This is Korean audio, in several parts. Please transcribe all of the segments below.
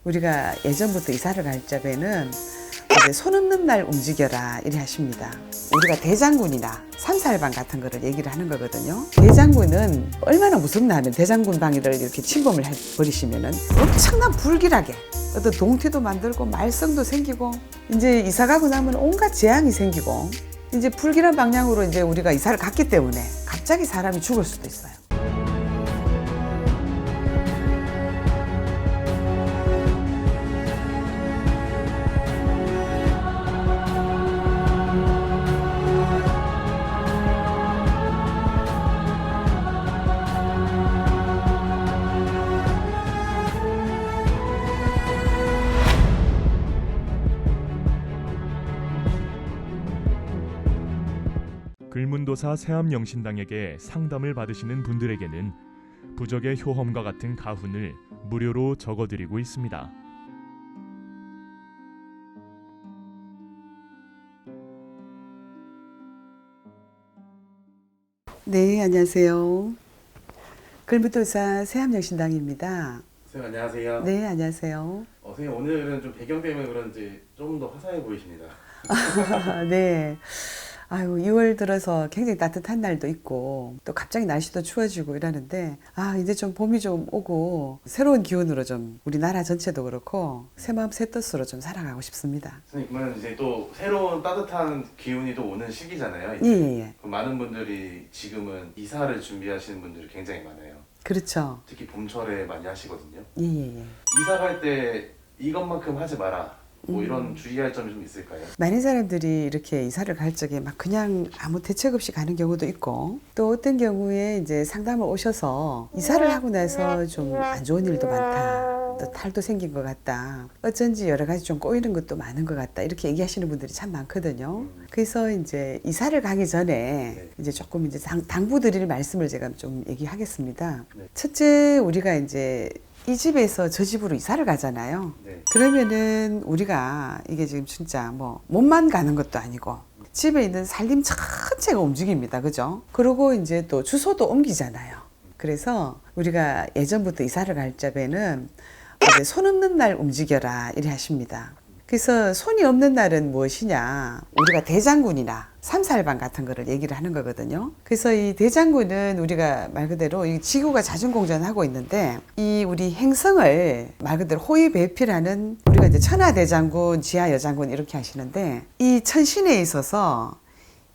우리가 예전부터 이사를 갈 적에는 이제 손 없는 날 움직여라 이래 하십니다. 우리가 대장군이나 삼살방 같은 거를 얘기를 하는 거거든요. 대장군은 얼마나 무섭나 하면 대장군 방위를 이렇게 침범을 해버리시면은 엄청난 불길하게 어떤 동태도 만들고 말썽도 생기고 이제 이사 가고 나면 온갖 재앙이 생기고 이제 불길한 방향으로 이제 우리가 이사를 갔기 때문에 갑자기 사람이 죽을 수도 있어요. 글문도사 세암영신당에게 상담을 받으시는 분들에게는 부적의 효험과 같은 가훈을 무료로 적어드리고 있습니다. 네, 안녕하세요. 글문도사 세암영신당입니다. 선생님 안녕하세요. 네, 안녕하세요. 선생님 오늘은 좀 배경 때문에 그런지 좀 더 화사해 보이십니다. 네. 아유, 2월 들어서 굉장히 따뜻한 날도 있고 또 갑자기 날씨도 추워지고 이러는데 이제 좀 봄이 좀 오고 새로운 기운으로 좀 우리나라 전체도 그렇고 새 마음 새 뜻으로 좀 살아가고 싶습니다. 선생님 그러면 이제 또 새로운 따뜻한 기운이 또 오는 시기잖아요. 이제. 예. 그럼 많은 분들이 지금은 이사를 준비하시는 분들이 굉장히 많아요. 그렇죠. 특히 봄철에 많이 하시거든요. 예. 이사 갈 때 이것만큼 하지 마라. 뭐 이런 주의할 점이 좀 있을까요? 많은 사람들이 이렇게 이사를 갈 적에 막 그냥 아무 대책 없이 가는 경우도 있고 또 어떤 경우에 이제 상담을 오셔서 이사를 하고 나서 좀 안 좋은 일도 많다. 또 탈도 생긴 것 같다. 어쩐지 여러 가지 좀 꼬이는 것도 많은 것 같다. 이렇게 얘기하시는 분들이 참 많거든요. 그래서 이제 이사를 가기 전에 이제 조금 이제 당부드릴 말씀을 제가 좀 얘기하겠습니다. 네. 첫째, 우리가 이제 이 집에서 저 집으로 이사를 가잖아요. 네. 그러면은 우리가 이게 지금 진짜 뭐 몸만 가는 것도 아니고 집에 있는 살림 전체가 움직입니다. 그죠? 그리고 이제 또 주소도 옮기잖아요. 그래서 우리가 예전부터 이사를 갈 적에는 이제 손 없는 날 움직여라 이래 하십니다. 그래서 손이 없는 날은 무엇이냐? 우리가 대장군이나 삼살방 같은 거를 얘기를 하는 거거든요. 그래서 이 대장군은 우리가 말 그대로 이 지구가 자전공전하고 있는데 이 우리 행성을 말 그대로 호위배필하는 우리가 이제 천하대장군, 지하여장군 이렇게 하시는데 이 천신에 있어서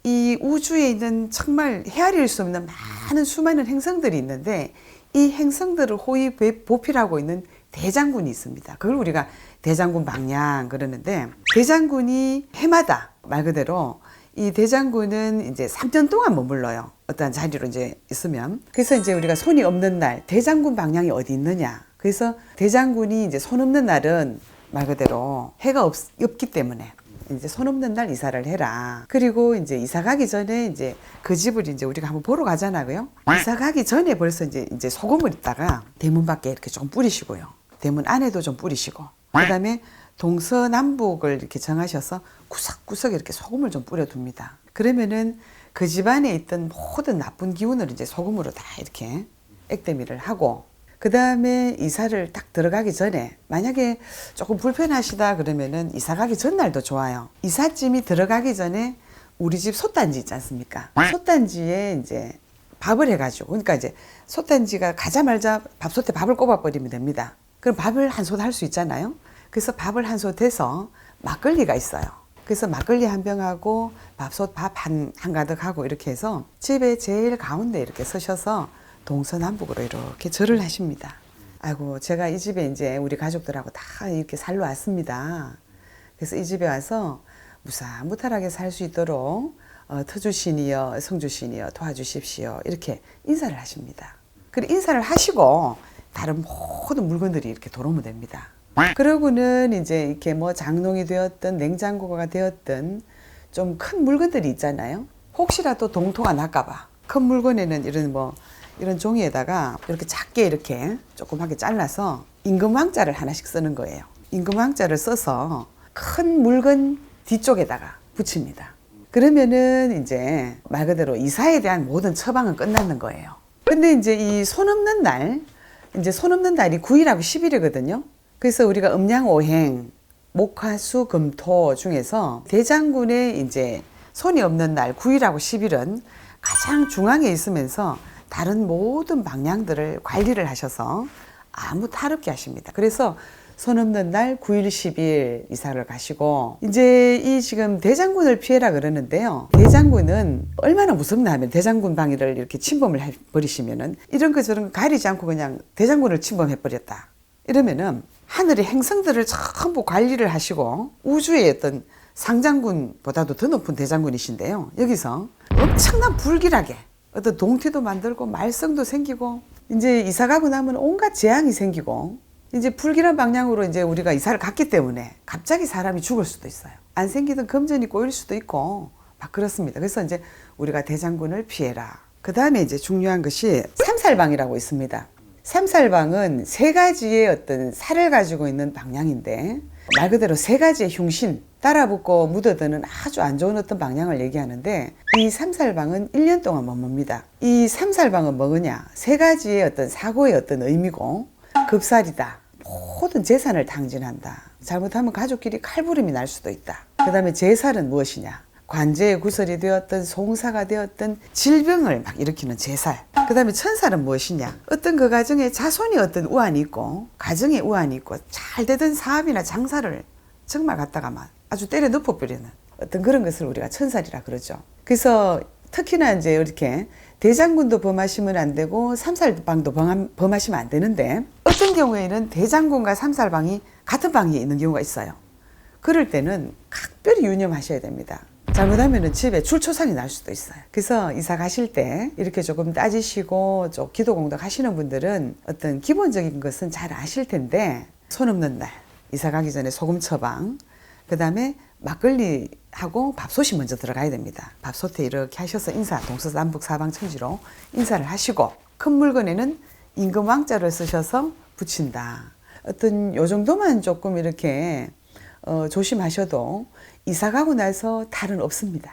이 우주에 있는 정말 헤아릴 수 없는 많은 수많은 행성들이 있는데 이 행성들을 호위보필하고 있는 대장군이 있습니다. 그걸 우리가 대장군 방향 그러는데 대장군이 해마다 말 그대로 이 대장군은 이제 3년 동안 머물러요. 어떠한 자리로 이제 있으면. 그래서 이제 우리가 손이 없는 날 대장군 방향이 어디 있느냐. 그래서 대장군이 이제 손 없는 날은 말 그대로 해가 없기 때문에 이제 손 없는 날 이사를 해라. 그리고 이제 이사 가기 전에 이제 그 집을 이제 우리가 한번 보러 가잖아요. 이사 가기 전에 벌써 이제 소금을 있다가 대문 밖에 이렇게 좀 뿌리시고요. 대문 안에도 좀 뿌리시고. 그다음에 동서남북을 이렇게 정하셔서 구석구석에 이렇게 소금을 좀 뿌려둡니다. 그러면은 그 집안에 있던 모든 나쁜 기운을 이제 소금으로 다 이렇게 액대미를 하고 그다음에 이사를 딱 들어가기 전에 만약에 조금 불편하시다 그러면은 이사 가기 전날도 좋아요. 이삿짐이 들어가기 전에 우리 집 솥단지 있지 않습니까? 솥단지에 이제 밥을 해가지고 그러니까 이제 솥단지가 가자마자 밥솥에 밥을 꼽아버리면 됩니다. 그럼 밥을 한 솥 할 수 있잖아요. 그래서 밥을 한 솥 해서 막걸리가 있어요. 그래서 막걸리 한 병하고 밥솥 밥 한 가득 하고 이렇게 해서 집에 제일 가운데 이렇게 서셔서 동서남북으로 이렇게 절을 하십니다. 아이고 제가 이 집에 이제 우리 가족들하고 다 이렇게 살러 왔습니다. 그래서 이 집에 와서 무사무탈하게 살 수 있도록 터주신이여 성주신이여 도와주십시오 이렇게 인사를 하십니다. 그리고 인사를 하시고 다른 모든 물건들이 이렇게 들어오면 됩니다. 그러고는 이제 이렇게 뭐 장롱이 되었든 냉장고가 되었든 좀 큰 물건들이 있잖아요. 혹시라도 동토가 날까봐 큰 물건에는 이런 종이에다가 이렇게 작게 이렇게 조그맣게 잘라서 임금왕자를 하나씩 쓰는 거예요. 임금왕자를 써서 큰 물건 뒤쪽에다가 붙입니다. 그러면은 이제 말 그대로 이사에 대한 모든 처방은 끝났는 거예요. 근데 이제 이 손 없는 날, 이제 손 없는 날이 9일하고 10일이거든요. 그래서 우리가 음양오행, 목화수, 금토 중에서 대장군의 이제 손이 없는 날 9일하고 10일은 가장 중앙에 있으면서 다른 모든 방향들을 관리를 하셔서 아무 탈 없게 하십니다. 그래서 손 없는 날 9일, 10일 이사를 가시고, 이제 이 지금 대장군을 피해라 그러는데요. 대장군은 얼마나 무섭나 하면 대장군 방위를 이렇게 침범을 해버리시면은 이런 거 저런 거 가리지 않고 그냥 대장군을 침범해버렸다. 이러면은 하늘의 행성들을 전부 관리를 하시고 우주의 어떤 상장군보다도 더 높은 대장군이신데요. 여기서 엄청난 불길하게 어떤 동티도 만들고 말썽도 생기고 이제 이사 가고 나면 온갖 재앙이 생기고 이제 불길한 방향으로 이제 우리가 이사를 갔기 때문에 갑자기 사람이 죽을 수도 있어요. 안 생기던 금전이 꼬일 수도 있고 막 그렇습니다. 그래서 이제 우리가 대장군을 피해라. 그 다음에 이제 중요한 것이 삼살방이라고 있습니다. 삼살방은 세 가지의 어떤 살을 가지고 있는 방향인데 말 그대로 세 가지의 흉신 따라붙고 묻어드는 아주 안 좋은 어떤 방향을 얘기하는데 이 삼살방은 1년 동안 머뭅니다. 이 삼살방은 뭐냐? 세 가지의 어떤 사고의 어떤 의미고 급살이다. 모든 재산을 탕진한다. 잘못하면 가족끼리 칼부림이 날 수도 있다. 그 다음에 제살은 무엇이냐? 관제의 구설이 되었던 송사가 되었던 질병을 막 일으키는 제살. 그 다음에 천살은 무엇이냐? 어떤 그 가정에 자손이 어떤 우환이 있고 가정에 우환이 있고 잘 되던 사업이나 장사를 정말 갖다가 막 아주 때려 눕혀버리는 어떤 그런 것을 우리가 천살이라 그러죠. 그래서 특히나 이제 이렇게 대장군도 범하시면 안 되고 삼살방도 범하시면 안 되는데 어떤 경우에는 대장군과 삼살방이 같은 방에 있는 경우가 있어요. 그럴 때는 각별히 유념하셔야 됩니다. 잘못하면 집에 출초상이 날 수도 있어요. 그래서 이사 가실 때 이렇게 조금 따지시고 좀 기도 공덕 하시는 분들은 어떤 기본적인 것은 잘 아실 텐데 손 없는 날 이사 가기 전에 소금 처방, 그 다음에 막걸리하고 밥솥이 먼저 들어가야 됩니다. 밥솥에 이렇게 하셔서 인사, 동서남북 사방천지로 인사를 하시고 큰 물건에는 임금왕자를 쓰셔서 붙인다. 어떤 요 정도만 조금 이렇게 조심하셔도 이사 가고 나서 탈은 없습니다.